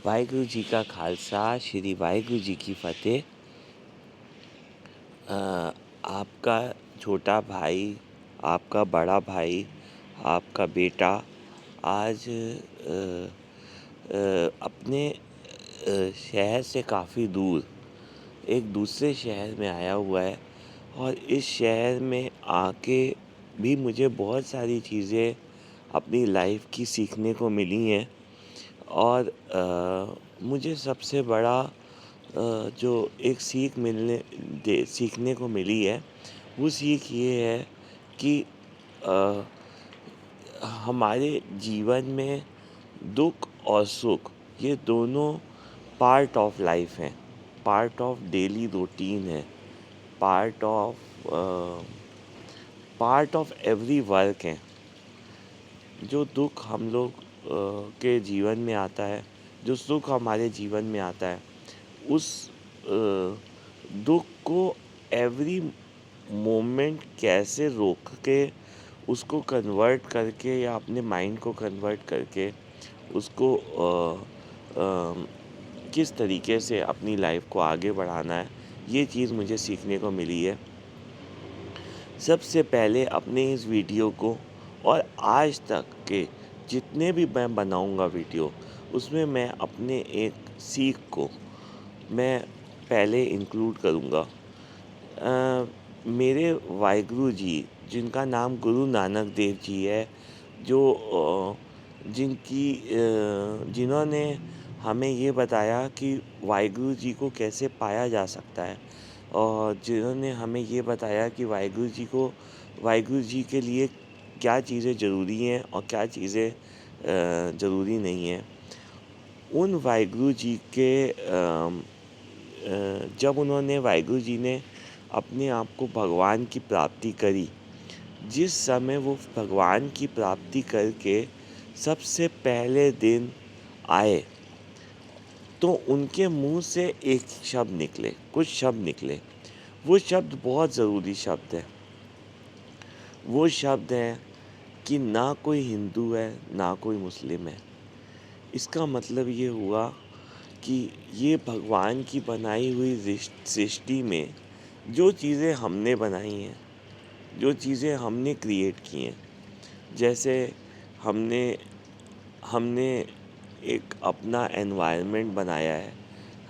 वाहिगुरु जी का खालसा श्री वाहिगुरु जी की फतेह। आपका छोटा भाई, आपका बड़ा भाई, आपका बेटा आज अपने शहर से काफ़ी दूर एक दूसरे शहर में आया हुआ है और इस शहर में आके भी मुझे बहुत सारी चीज़ें अपनी लाइफ की सीखने को मिली हैं। और मुझे सबसे बड़ा जो एक सीखने को मिली है, वो सीख ये है कि अ, हमारे जीवन में दुख और सुख ये दोनों पार्ट ऑफ लाइफ हैं, पार्ट ऑफ डेली रूटीन है, part of part of every work है। जो दुख हम लोग के जीवन में आता है, जो सुख हमारे जीवन में आता है, उस दुख को एवरी मोमेंट कैसे रोक के उसको कन्वर्ट करके या अपने माइंड को कन्वर्ट करके उसको किस तरीके से अपनी लाइफ को आगे बढ़ाना है, ये चीज़ मुझे सीखने को मिली है। सबसे पहले अपने इस वीडियो को और आज तक के जितने भी मैं बनाऊंगा वीडियो, उसमें मैं अपने एक सीख को मैं पहले इंक्लूड करूंगा। मेरे वाहिगुरु जी, जिनका नाम गुरु नानक देव जी है, जो जिन्होंने हमें ये बताया कि वाहिगुरु जी को कैसे पाया जा सकता है, और जिन्होंने हमें ये बताया कि वाहिगुरु जी के लिए क्या चीज़ें ज़रूरी हैं और क्या चीज़ें ज़रूरी नहीं हैं। उन वाहिगुरु जी के जब उन्होंने वाहिगुरु जी ने अपने आप को भगवान की प्राप्ति करी, जिस समय वो भगवान की प्राप्ति करके सबसे पहले दिन आए, तो उनके मुंह से एक शब्द निकले, कुछ शब्द निकले। वो शब्द बहुत ज़रूरी शब्द है। वो शब्द है कि ना कोई हिंदू है, ना कोई मुस्लिम है। इसका मतलब ये हुआ कि ये भगवान की बनाई हुई सृष्टि में जो चीज़ें हमने बनाई हैं, जो चीज़ें हमने क्रिएट की हैं, जैसे हमने हमने एक अपना एनवायरनमेंट बनाया है,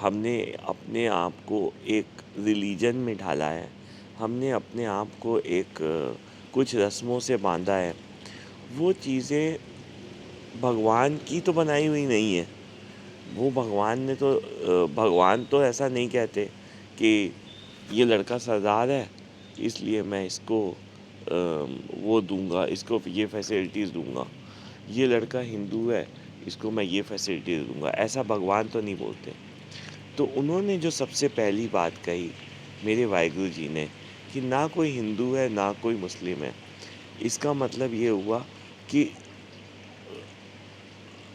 हमने अपने आप को एक रिलीजन में ढाला है, हमने अपने आप को एक कुछ रस्मों से बांधा है। वो चीज़ें भगवान की तो बनाई हुई नहीं है। वो भगवान तो ऐसा नहीं कहते कि ये लड़का सरदार है, इसलिए मैं इसको वो दूंगा, इसको ये फैसिलिटीज़ दूंगा। ये लड़का हिंदू है, इसको मैं ये फैसिलिटीज़ दूंगा। ऐसा भगवान तो नहीं बोलते। तो उन्होंने जो सबसे पहली बात कही मेरे वाहिगुरु जी ने, कि ना कोई हिंदू है, ना कोई मुस्लिम है। इसका मतलब ये हुआ कि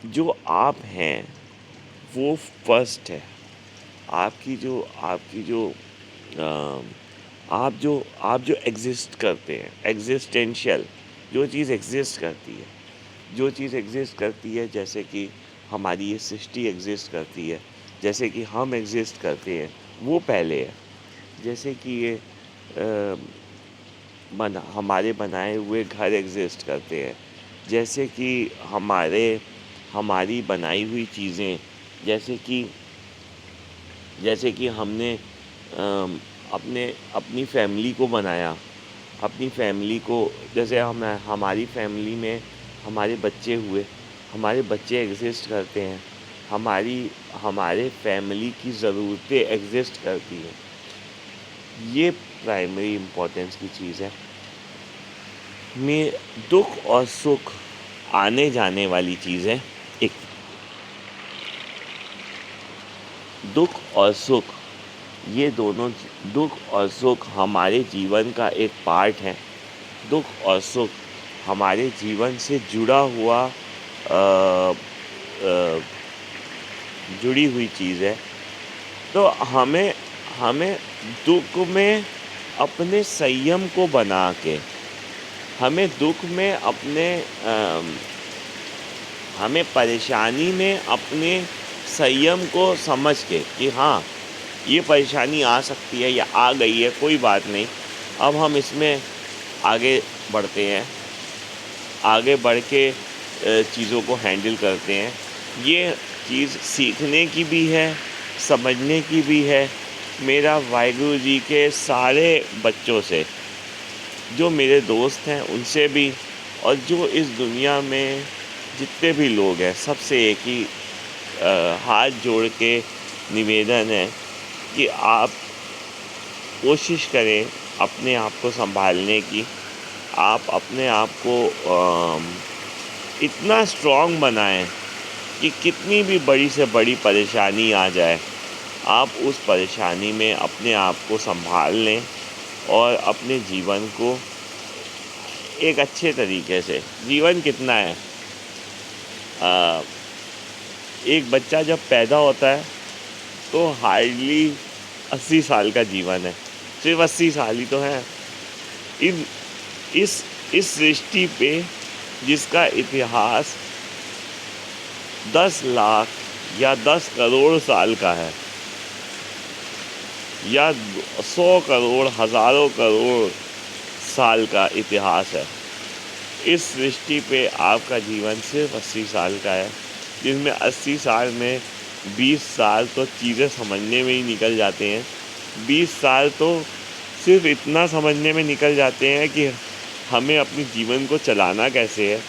जो आप हैं वो फर्स्ट है। आपकी जो अ, आप जो एग्जिस्ट करते हैं, एग्जिस्टेंशियल जो चीज़ एग्जिस्ट करती है, जैसे कि हमारी ये सृष्टि एग्जिस्ट करती है, जैसे कि हम एग्जिस्ट करते हैं, वो पहले है। जैसे कि ये हमारे बनाए हुए घर एग्जिस्ट करते हैं, जैसे कि हमारी बनाई हुई चीज़ें, जैसे कि हमने अपनी फैमिली को बनाया, अपनी फैमिली को, जैसे हमारी फैमिली में हमारे बच्चे हुए, हमारे बच्चे एग्जिस्ट करते हैं, हमारे फैमिली की ज़रूरतें एग्जिस्ट करती हैं। ये प्राइमरी इम्पोर्टेंस की चीज़ है। में दुख और सुख आने जाने वाली चीज़ है। एक दुख और सुख, ये दोनों दुख और सुख हमारे जीवन का एक पार्ट है। दुख और सुख हमारे जीवन से जुड़ी हुई चीज़ है। तो हमें हमें दुख में अपने संयम को बना के, हमें दुख में हमें परेशानी में अपने संयम को समझ के कि हाँ, ये परेशानी आ सकती है या आ गई है, कोई बात नहीं, अब हम इसमें आगे बढ़ते हैं, आगे बढ़ के चीज़ों को हैंडल करते हैं। ये चीज़ सीखने की भी है, समझने की भी है। मेरा वाहिगुरु जी के सारे बच्चों से, जो मेरे दोस्त हैं उनसे भी, और जो इस दुनिया में जितने भी लोग हैं, सबसे एक ही हाथ जोड़ के निवेदन है कि आप कोशिश करें अपने आप को सँभालने की। आप अपने आप को इतना स्ट्रॉन्ग बनाएं कि कितनी भी बड़ी से बड़ी परेशानी आ जाए, आप उस परेशानी में अपने आप को सँभाल लें और अपने जीवन को एक अच्छे तरीके से, जीवन कितना है, एक बच्चा जब पैदा होता है तो हार्डली 80 साल का जीवन है, सिर्फ 80 साल ही तो है। इन इस सृष्टि पे जिसका इतिहास 10 लाख या 10 करोड़ साल का है, या 100 करोड़, हज़ारों करोड़ साल का इतिहास है, इस सृष्टि पे आपका जीवन सिर्फ 80 साल का है, जिसमें 80 साल में 20 साल तो चीज़ें समझने में ही निकल जाते हैं। 20 साल तो सिर्फ इतना समझने में निकल जाते हैं कि हमें अपने जीवन को चलाना कैसे है,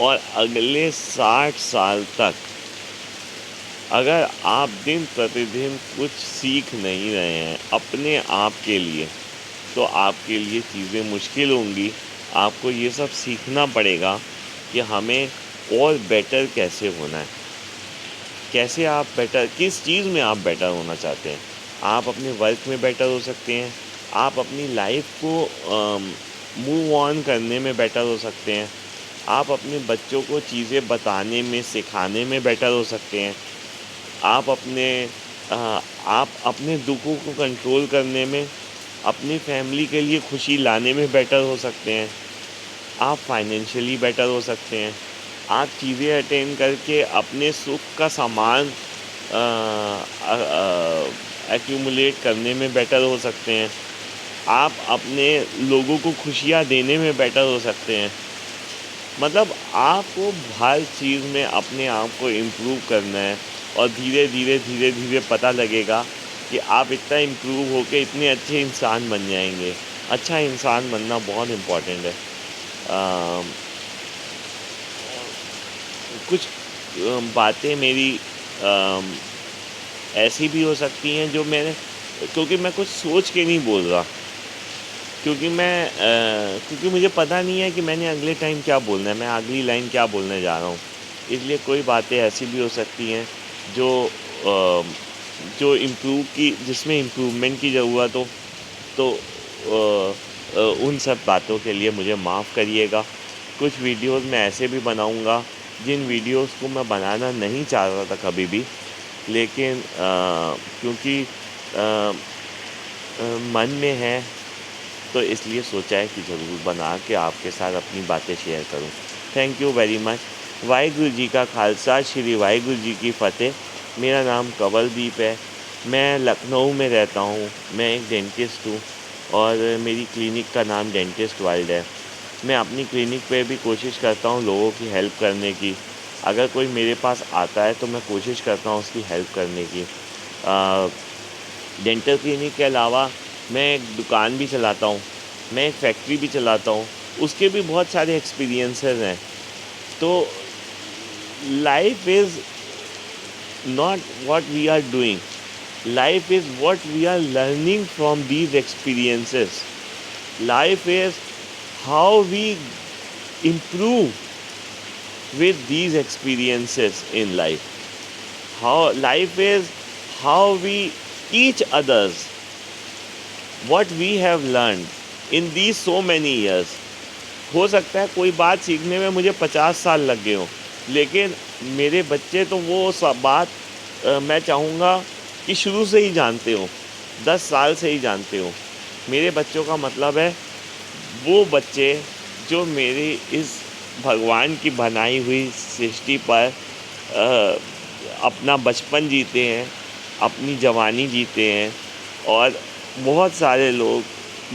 और अगले 60 साल तक अगर आप दिन प्रतिदिन कुछ सीख नहीं रहे हैं अपने आप के लिए, तो आपके लिए चीज़ें मुश्किल होंगी। आपको ये सब सीखना पड़ेगा कि हमें और बेटर कैसे होना है, कैसे आप बेटर, किस चीज़ में आप बेटर होना चाहते हैं। आप अपने वर्क में बेटर हो सकते हैं, आप अपनी लाइफ को मूव ऑन करने में बेटर हो सकते हैं, आप अपने बच्चों को चीज़ें बताने में, सिखाने में बेटर हो सकते हैं, आप अपने दुखों को कंट्रोल करने में, अपनी फैमिली के लिए खुशी लाने में बेटर हो सकते हैं, आप फाइनेंशियली बेटर हो सकते हैं, आप चीज़ें अटेन करके अपने सुख का सामान एक्यूमुलेट करने में बेटर हो सकते हैं, आप अपने लोगों को खुशियाँ देने में बेटर हो सकते हैं। मतलब आपको हर चीज़ में अपने आप को इम्प्रूव करना है, और धीरे धीरे पता लगेगा कि आप इतना इम्प्रूव होके इतने अच्छे इंसान बन जाएंगे। अच्छा इंसान बनना बहुत इम्पोर्टेंट है। कुछ बातें मेरी ऐसी भी हो सकती हैं जो क्योंकि मैं कुछ सोच के नहीं बोल रहा, क्योंकि मुझे पता नहीं है कि मैंने अगले टाइम क्या बोलना है, मैं अगली लाइन क्या बोलने जा रहा हूँ। इसलिए कोई बातें ऐसी भी हो सकती हैं जो जिसमें इम्प्रूवमेंट की ज़रूरत हो, तो उन सब बातों के लिए मुझे माफ़ करिएगा। कुछ वीडियोस मैं ऐसे भी बनाऊंगा जिन वीडियोस को मैं बनाना नहीं चाह रहा था कभी भी, लेकिन क्योंकि मन में है, तो इसलिए सोचा है कि ज़रूर बना के आपके साथ अपनी बातें शेयर करूं। Thank you very much. Waheguru ji का खालसा, श्री वाहिगुरु जी की फ़तेह। मेरा नाम कंवलदीप है, मैं लखनऊ में रहता हूँ, मैं एक डेंटिस्ट हूँ और मेरी क्लिनिक का नाम डेंटिस्ट वर्ल्ड है। मैं अपनी क्लिनिक पे भी कोशिश करता हूँ लोगों की हेल्प करने की। अगर कोई मेरे पास आता है तो मैं कोशिश करता हूँ उसकी हेल्प करने की। डेंटल क्लिनिक के अलावा मैं एक दुकान भी चलाता हूँ, मैं एक फैक्ट्री भी चलाता हूँ, उसके भी बहुत सारे एक्सपीरियंसेस हैं। तो life is not what we are doing, life is what we are learning from these experiences. Life is how we improve with these experiences in life. How life is how we teach others what we have learned in these so many years. हो सकता है कोई बात सीखने में मुझे 50 साल लग गए हों, लेकिन मेरे बच्चे तो वो सब बात मैं चाहूँगा कि शुरू से ही जानते हो, 10 साल से ही जानते हो। मेरे बच्चों का मतलब है वो बच्चे जो मेरी इस भगवान की बनाई हुई सृष्टि पर अपना बचपन जीते हैं, अपनी जवानी जीते हैं और बहुत सारे लोग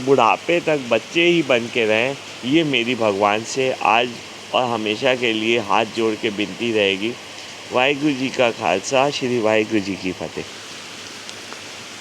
बुढ़ापे तक बच्चे ही बन के रहें, ये मेरी भगवान से आज और हमेशा के लिए हाथ जोड़ के विनती रहेगी। वाहिगुरू जी का खालसा, श्री वाहिगुरू जी की फ़तेह।